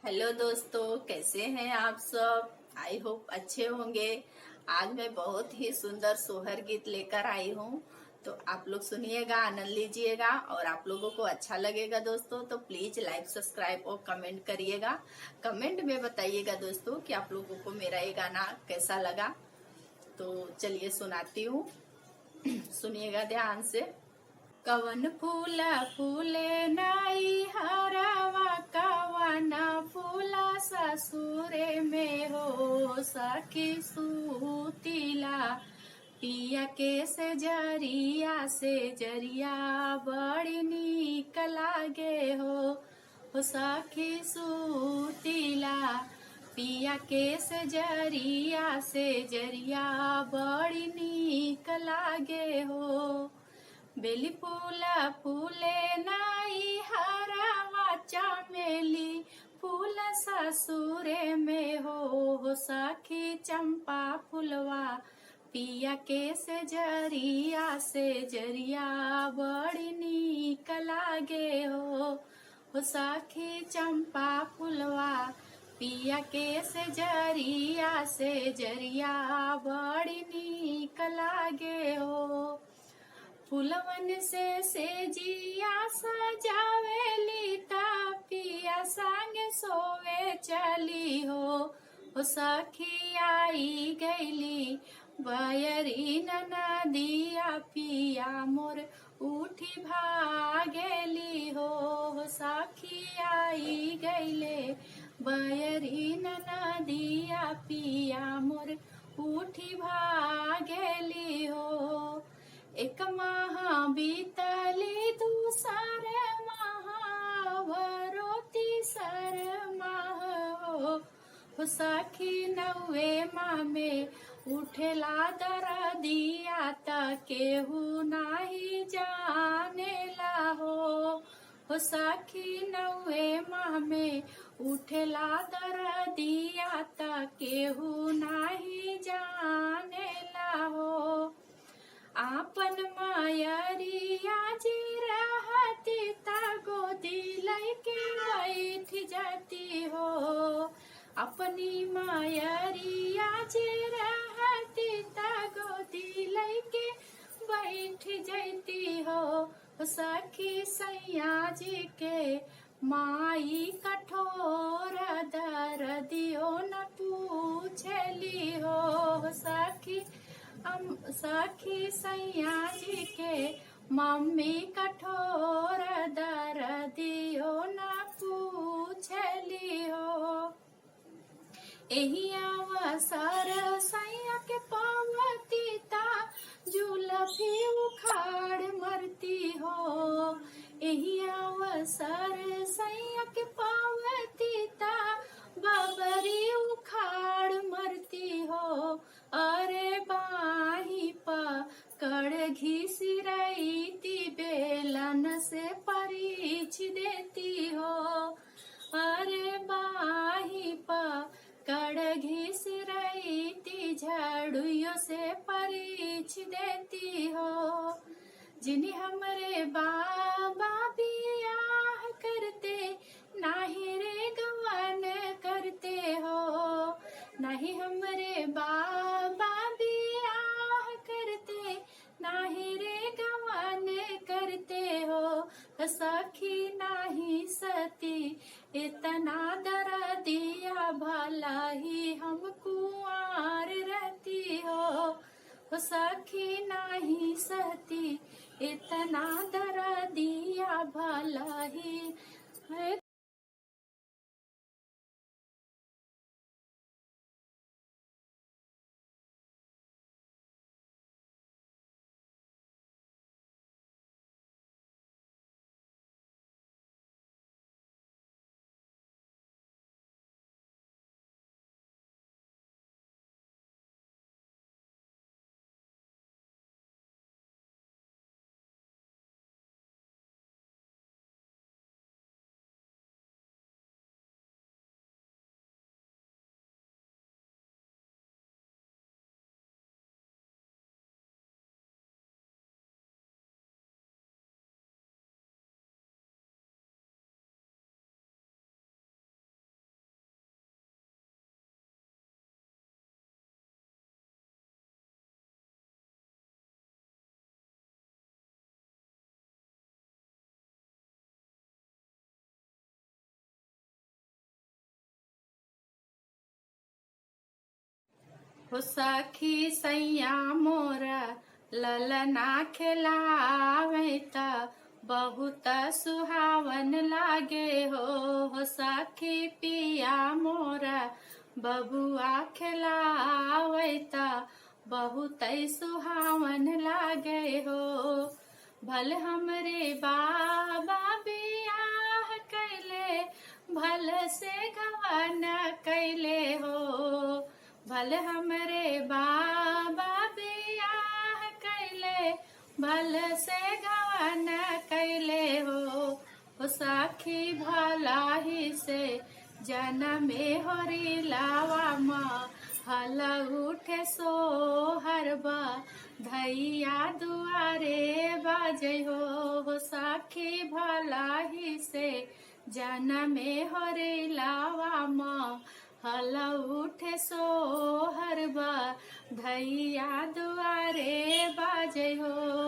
Hello दोस्तों, कैसे हैं आप सब। आई होप अच्छे होंगे। आज मैं बहुत ही सुंदर सोहर गीत लेकर आई हूँ, तो आप लोग सुनिएगा, आनंद लीजिएगा और आप लोगों को अच्छा लगेगा दोस्तों। तो प्लीज लाइक, सब्सक्राइब और कमेंट करिएगा। कमेंट में बताइएगा दोस्तों कि आप लोगों को मेरा ये गाना कैसा लगा। तो चलिए सुनाती हूँ, सुनिएगा ध्यान से। कवन फूला फूले नाई हरावा, कवन फूला ससुरे में हो सखी सूतीला। पिया के से जरिया बड़ी नीक लागे हो सखी सूतीला। पिया के से जरिया बड़ी नीक लागे हो। बेली फूला फूले नाई हरावा, चमेली फूल ससुरे में हो सखी चंपा फुलवा। पिया के से जरिया बड़ी नीक लागे हो सखी चंपा फुलवा। पिया के से जरिया बड़ी नीक लागे हो। फूलवन से जिया सजावेली, पिया संग सोवे चली हो सखी आई गईली। बयरी नदिया पिया मोर उठी भागेली हो सखी आई गईले। बयरी नदिया पिया मोर उठी भागेली हो। एक माह बीतली, दूसर माह तीसर माह हो सखी नौवे माह में उठेला दरदिया त केहू नाही जानेला हो सखी नौवे माह में उठेला दरदिया त केहू नाही जानेला हो। आपन मायरिया जी रहती ता गोदी लैके बैठ जाती हो। अपनी मायरिया जी रहती ता गोदी लैके बैठ जाती हो सखी सैया जी के। माई कठोर दर्दियो न पूछली हो सखी सखी सैया जी के। मम्मी कठोर दर्दियो न पूछली हो। एही अवसर सैया के पावती ता जुलफी उखाड़ मरती हो। एही अवसर सैया के पावती ता बबरी उखाड़ मरती हो। अरे बाही पकड़ घिसी रही बेलन से परीछ देती हो। अरे बाही पकड़ घिस रही झाड़ुओं से परीछ देती हो। जिन्हें हमरे बाबा बियाह करते नाही रे गवन करते हो। नाही हमरे बाबा बियाह करते नाही रे गवन करते हो सखी नाही सती। इतना दर्दिया भला ही हम कुंवार रहती हो सखी नाही सहती। इतना दर्दिया भला ही हो सखी सैया मोरा ललना खिलावे त बहुत सुहावन लागे हो सखी पिया मोरा बबुआ खिलावे त बहुत सुहावन लागे हो। भल हमरे बाबा बियाह कैले भल से गवन कैले हो। भल हमरे बाबा बियाह कैले भल से गवन कैले हो सखी भलाही से जनमे होरी लावा माँ हल उठे सोहरबा धैया दुआरे बाजे हो सखी भलाही से जनमे होरी लावा माँ हल उठे सोहरबा धैया दुआरे बाजे हो।